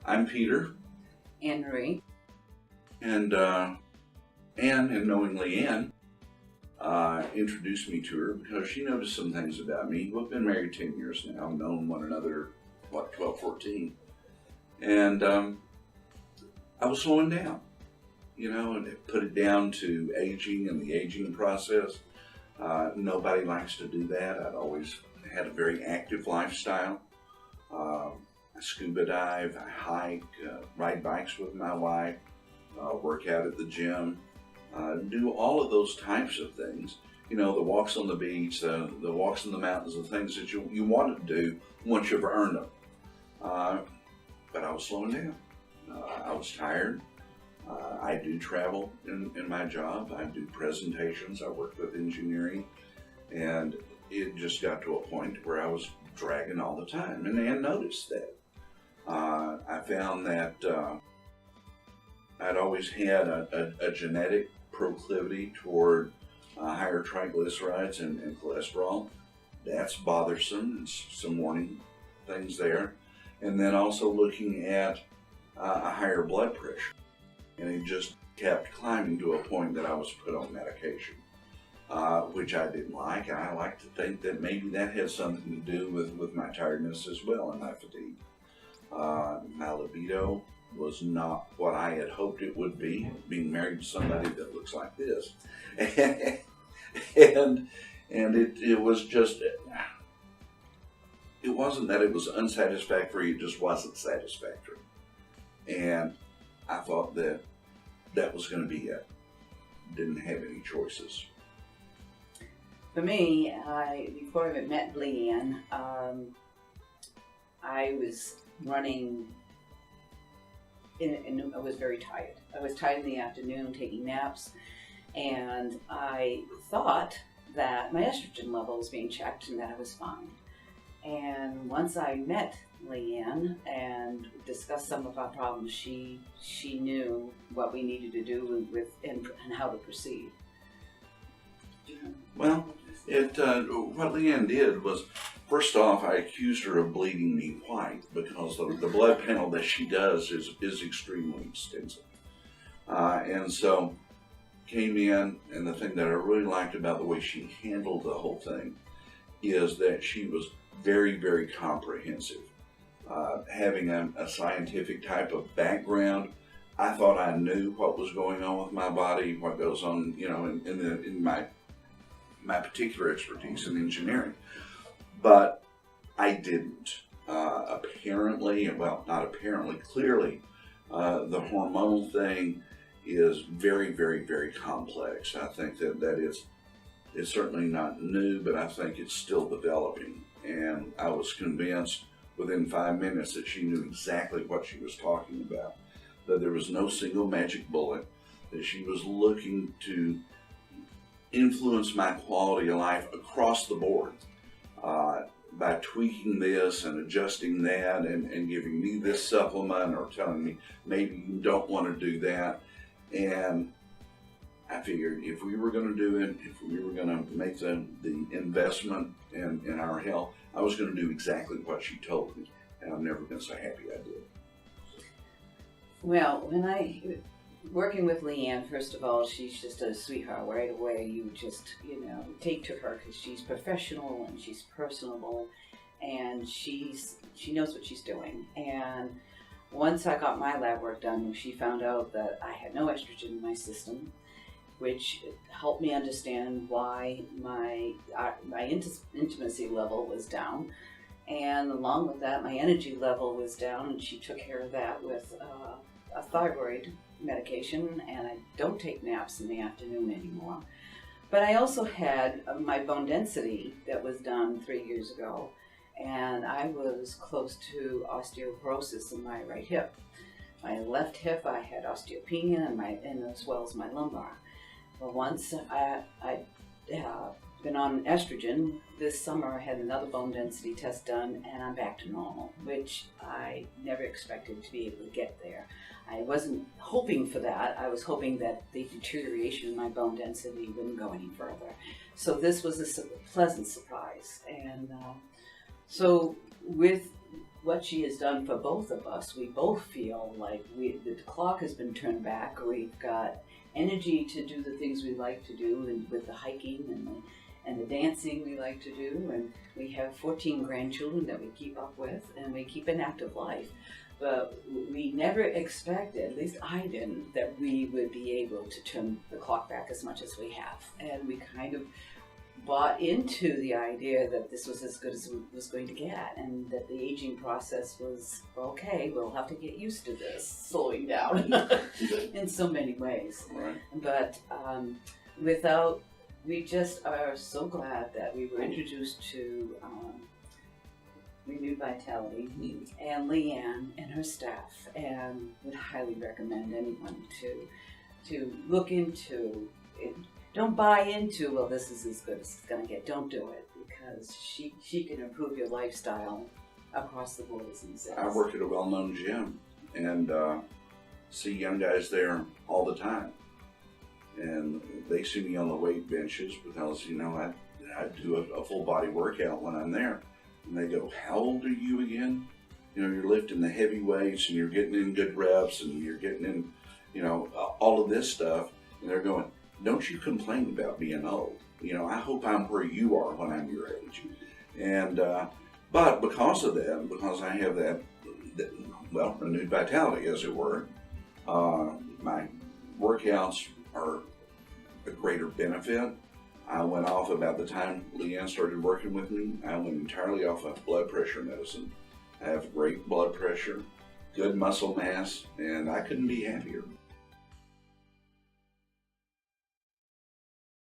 I'm Peter, Anne Marie. and Anne, and knowing Leanne, introduced me to her because she noticed some things about me. We've been married 10 years now, known one another, 12, 14. And I was slowing down, and it put it down to aging and the aging process. Nobody likes to do that. I'd always had a very active lifestyle. I scuba dive, I hike, ride bikes with my wife, work out at the gym, do all of those types of things. The walks on the beach, the walks in the mountains, the things that you want to do once you've earned them. But I was slowing down. I was tired. I do travel in my job. I do presentations. I work with engineering. And it just got to a point where I was dragging all the time. And Ann noticed that. I found that I'd always had a genetic proclivity toward higher triglycerides and cholesterol. That's bothersome. And some warning things there. And then also looking at a higher blood pressure. And it just kept climbing to a point that I was put on medication, which I didn't like. And I like to think that maybe that had something to do with my tiredness as well and my fatigue. My libido was not what I had hoped it would be, being married to somebody that looks like this. and it was just, it wasn't that it was unsatisfactory, it just wasn't satisfactory. And I thought that was going to be it. Didn't have any choices. For me, before I met Leanne, I was running, and I was very tired. I was tired in the afternoon, taking naps, and I thought that my estrogen level was being checked and that I was fine. And once I met Leanne and discussed some of our problems, she knew what we needed to do and how to proceed. Well, what Leanne did was, first off, I accused her of bleeding me white because the blood panel that she does is extremely extensive. And so came in, and the thing that I really liked about the way she handled the whole thing is that she was very, very comprehensive. Having a scientific type of background, I thought I knew what was going on with my body, what goes on, in my particular expertise in engineering. But I didn't. Apparently, well, not apparently, clearly, the hormonal thing is very, very, very complex. I think that it's certainly not new, but I think it's still developing. And I was convinced within 5 minutes that she knew exactly what she was talking about, that there was no single magic bullet, that she was looking to influence my quality of life across the board by tweaking this and adjusting that and giving me this supplement or telling me maybe you don't want to do that. And I figured if we were going to do it, if we were going to make the investment in our health, I was going to do exactly what she told me. And I've never been so happy I did. Well, working with Leanne, first of all, she's just a sweetheart right away. You just, take to her because she's professional and she's personable and she knows what she's doing. And once I got my lab work done, she found out that I had no estrogen in my system, which helped me understand why my intimacy level was down. And along with that, my energy level was down, and she took care of that with a thyroid medication, and I don't take naps in the afternoon anymore. But I also had my bone density that was done 3 years ago, and I was close to osteoporosis in my right hip. My left hip, I had osteopenia, and as well as my lumbar. But once I'd been on estrogen, this summer I had another bone density test done, and I'm back to normal, which I never expected to be able to get there. I wasn't hoping for that. I was hoping that the deterioration in my bone density wouldn't go any further. So this was a pleasant surprise. And so with what she has done for both of us, we both feel like the clock has been turned back. We've got energy to do the things we like to do, and with the hiking and the dancing we like to do, and we have 14 grandchildren that we keep up with, and we keep an active life. But we never expected, at least I didn't, that we would be able to turn the clock back as much as we have. And we kind of bought into the idea that this was as good as it was going to get, and that the aging process was, okay, we'll have to get used to this slowing down in so many ways. Right. But we just are so glad that we were introduced to Renewed Vitality and Leanne and her staff, and would highly recommend anyone to look into it. Don't buy into, well, this is as good as it's going to get. Don't do it, because she can improve your lifestyle across the board, as he says. I work at a well-known gym and see young guys there all the time. And they see me on the weight benches because, I do a full body workout when I'm there. And they go, how old are you again? You're lifting the heavy weights and you're getting in good reps and you're getting in, all of this stuff. And they're going, don't you complain about being old. I hope I'm where you are when I'm your age. And, but because of that, because I have that renewed vitality, as it were, my workouts are a greater benefit. I went off about the time Leanne started working with me. I went entirely off of blood pressure medicine. I have great blood pressure, good muscle mass, and I couldn't be happier.